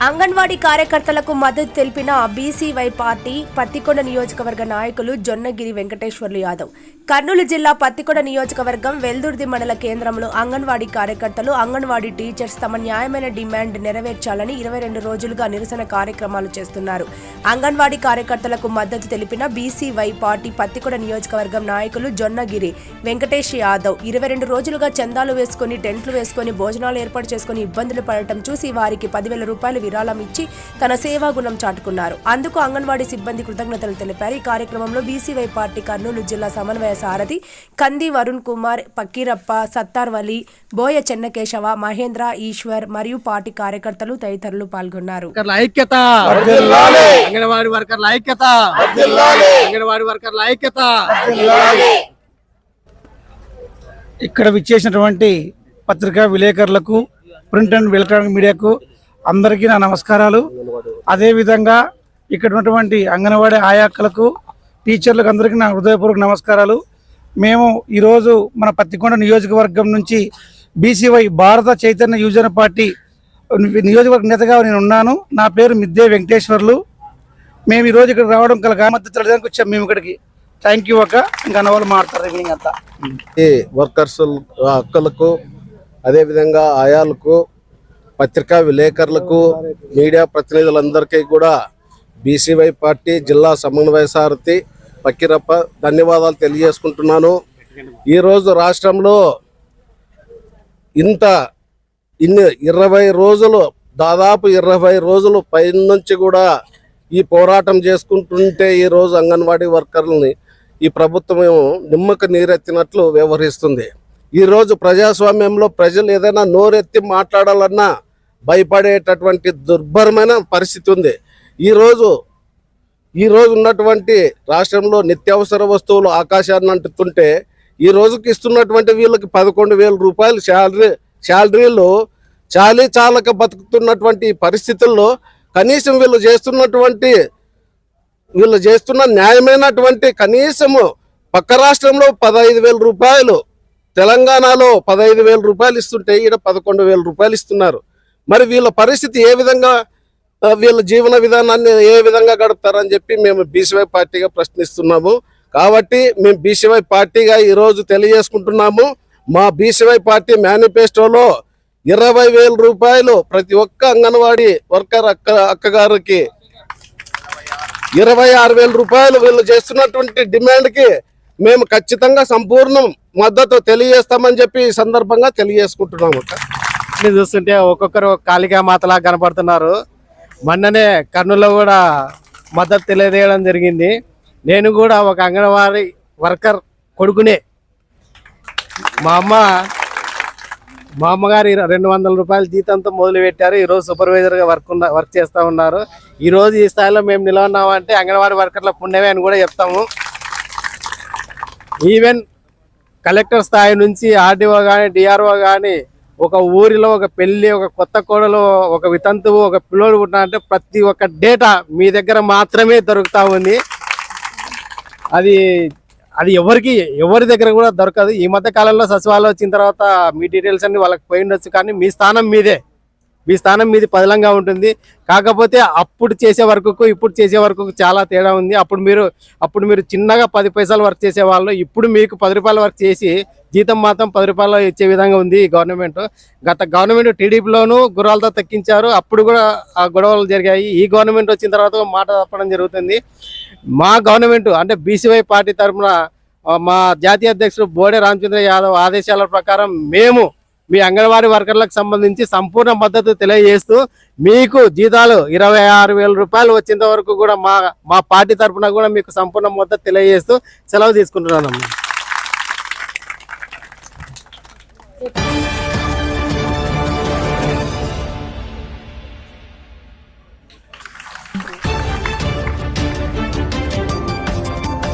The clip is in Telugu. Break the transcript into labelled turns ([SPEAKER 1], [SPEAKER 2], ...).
[SPEAKER 1] అంగన్వాడీ కార్యకర్తలకు మద్దతు తెలిపిన బీసీవై పార్టీ పత్తికొండ నియోజకవర్గ నాయకులు జొన్నగిరి వెంకటేశ్వర్లు యాదవ్. కర్నూలు జిల్లా పత్తికొండ నియోజకవర్గం వెల్దుర్తి మండల కేంద్రంలో అంగన్వాడీ కార్యకర్తలు, అంగన్వాడీ టీచర్స్ తమ న్యాయమైన డిమాండ్ నెరవేర్చాలని 22 రోజులుగా నిరసన కార్యక్రమాలు చేస్తున్నారు. అంగన్వాడీ కార్యకర్తలకు మద్దతు తెలిపిన బీసీవై పార్టీ పత్తికొండ నియోజకవర్గం నాయకులు జొన్నగిరి వెంకటేష్ యాదవ్ 22 రోజులుగా చందాలు వేసుకుని, టెంట్లు వేసుకుని, భోజనాలు ఏర్పాటు చేసుకుని ఇబ్బందులు పడటం చూసి వారికి 10,000 రూపాయలు విరాళం ఇచ్చి తన సేవా గుణం చాటుకున్నారు. అందుకు అంగన్వాడీ సిబ్బంది కృతజ్ఞతలు తెలిపారు. ఈ కార్యక్రమంలో బీసీవై పార్టీ కర్నూలు జిల్లా సమన్వయ సారథి కంది వరుణ్ కుమార్, పక్కీరప్ప, సత్తార్ వలి, బోయ చెన్నకేశవ, మహేంద్ర, ఈశ్వర్ మరియు పార్టీ కార్యకర్తలు తదితరులు పాల్గొన్నారు.
[SPEAKER 2] ఇక్కడ విచ్చేసినటువంటి పత్రికా విలేకరులకు, ప్రింట్ అండ్ ఎలక్ట్రానిక్ మీడియాకు అందరికీ నా నమస్కారాలు. అదేవిధంగా ఇక్కడ ఉన్నటువంటి అంగన్వాడీ ఆయాక్కలకు, టీచర్లకు అందరికీ నా హృదయపూర్వక నమస్కారాలు. మేము ఈరోజు మన పత్తికొండ నియోజకవర్గం నుంచి బీసీవై భారత చైతన్య యువజన పార్టీ నియోజకవర్గ నేతగా నేను ఉన్నాను. నా పేరు మిద్దే వెంకటేశ్వర్లు. మేము ఈరోజు ఇక్కడ రావడం కల మద్దతు తెలడానికి వచ్చాం. మేము ఇక్కడికి థ్యాంక్ యూ అక్క. ఇంకా అన్న వాళ్ళు మాట్లాడతారు ఈవినింగ్ అంతా.
[SPEAKER 3] ఈ వర్కర్స్ అక్కలకు, అదేవిధంగా ఆయాలకు, పత్రికా విలేకరులకు, మీడియా ప్రతినిధులందరికీ కూడా బీసీవై పార్టీ జిల్లా సమన్వయ సారథి పక్కిరప్ప ధన్యవాదాలు తెలియజేసుకుంటున్నాను. ఈరోజు రాష్ట్రంలో ఇన్ని 20 రోజులు, దాదాపు 20 రోజులు పైనుంచి కూడా ఈ పోరాటం చేసుకుంటుంటే ఈరోజు అంగన్వాడీ వర్కర్లని ఈ ప్రభుత్వం నిమ్మక నీరెత్తినట్లు వ్యవహరిస్తుంది. ఈరోజు ప్రజాస్వామ్యంలో ప్రజలు ఏదైనా నోరెత్తి మాట్లాడాలన్నా భయపడేటటువంటి దుర్భరమైన పరిస్థితి ఉంది. ఈరోజు ఉన్నటువంటి రాష్ట్రంలో నిత్యావసర వస్తువులు ఆకాశాన్ని అంటుతుంటే ఈ రోజుకి ఇస్తున్నటువంటి వీళ్ళకి 11,000 రూపాయలు శాలరీలు చాలీ చాలక బతుకుతున్నటువంటి పరిస్థితుల్లో కనీసం వీళ్ళు చేస్తున్న న్యాయమైనటువంటి కనీసము పక్క రాష్ట్రంలో 15,000 రూపాయలు, తెలంగాణలో 15,000 రూపాయలు ఇస్తుంటే ఈడ 11,000 రూపాయలు ఇస్తున్నారు. మరి వీళ్ళ పరిస్థితి ఏ విధంగా, వీళ్ళ జీవన విధానాన్ని ఏ విధంగా గడుపుతారని చెప్పి మేము బీసీవై పార్టీగా ప్రశ్నిస్తున్నాము. కాబట్టి మేము బీసీవై పార్టీగా ఈరోజు తెలియజేసుకుంటున్నాము. మా బీసీవై పార్టీ మేనిఫెస్టోలో 20,000 రూపాయలు ప్రతి ఒక్క అంగన్వాడీ వర్కర్ అక్కగారికి, 26,000 రూపాయలు వీళ్ళు చేస్తున్నటువంటి డిమాండ్కి మేము ఖచ్చితంగా సంపూర్ణ మద్దతు తెలియజేస్తామని చెప్పి ఈ సందర్భంగా తెలియజేసుకుంటున్నాము.
[SPEAKER 4] చూస్తుంటే ఒక్కొక్కరు కాళికా మాతలా కనపడుతున్నారు. మొన్ననే కర్నూలులో కూడా మద్దతు తెలియజేయడం జరిగింది. నేను కూడా ఒక అంగన్వాడీ వర్కర్ కొడుకునే. మా అమ్మగారు 200 రూపాయల జీతంతో మొదలు పెట్టారు. ఈరోజు సూపర్వైజర్గా వర్క్ చేస్తూ ఉన్నారు. ఈరోజు ఈ స్థాయిలో మేము నిలవన్నామంటే అంగన్వాడీ వర్కర్ల పుణ్యమే అని కూడా చెప్తాము. ఈవెన్ కలెక్టర్ స్థాయి నుంచి ఆర్డీఓ కానీ, డిఆర్ఓ కానీ, ఒక ఊరిలో ఒక పెళ్లి, ఒక కొత్త కోడలు, ఒక వితంతువు, ఒక పిల్లోడు పుట్టినంటే ప్రతి ఒక్క డేటా మీ దగ్గర మాత్రమే దొరుకుతూ ఉంది. అది ఎవరి దగ్గర కూడా దొరకదు. ఈ మధ్య కాలంలో సచివాలయం వచ్చిన తర్వాత మీ డీటెయిల్స్ అన్ని వాళ్ళకి పోయి ఉండొచ్చు, కానీ మీ స్థానం మీది పదిలంగా ఉంటుంది. కాకపోతే అప్పుడు చేసే వర్క్కు ఇప్పుడు చేసే వర్క్కు చాలా తేడా ఉంది. అప్పుడు మీరు చిన్నగా 10 పైసలు వర్క్ చేసేవాళ్ళు, ఇప్పుడు మీకు 10 రూపాయలు వర్క్ చేసి జీతం మాత్రం 10 రూపాయలు ఇచ్చే విధంగా ఉంది ఈ గవర్నమెంట్. గత గవర్నమెంట్ టీడీపీలోనూ గుర్రాలతో తక్కించారు, అప్పుడు కూడా ఆ గొడవలు జరిగాయి. ఈ గవర్నమెంట్ వచ్చిన తర్వాత మాట తప్పడం జరుగుతుంది. మా గవర్నమెంట్ అంటే బీసీవై పార్టీ తరఫున మా జాతీయ అధ్యక్షుడు బోడే రామచంద్ర యాదవ్ ఆదేశాల ప్రకారం మేము మీ అంగన్వాడీ వర్కర్లకు సంబంధించి సంపూర్ణ మద్దతు తెలియజేస్తూ మీకు జీతాలు 26,000 రూపాయలు వచ్చేంత వరకు కూడా మా పార్టీ తరఫున కూడా మీకు సంపూర్ణ మద్దతు తెలియజేస్తూ సెలవు తీసుకుంటున్నాను.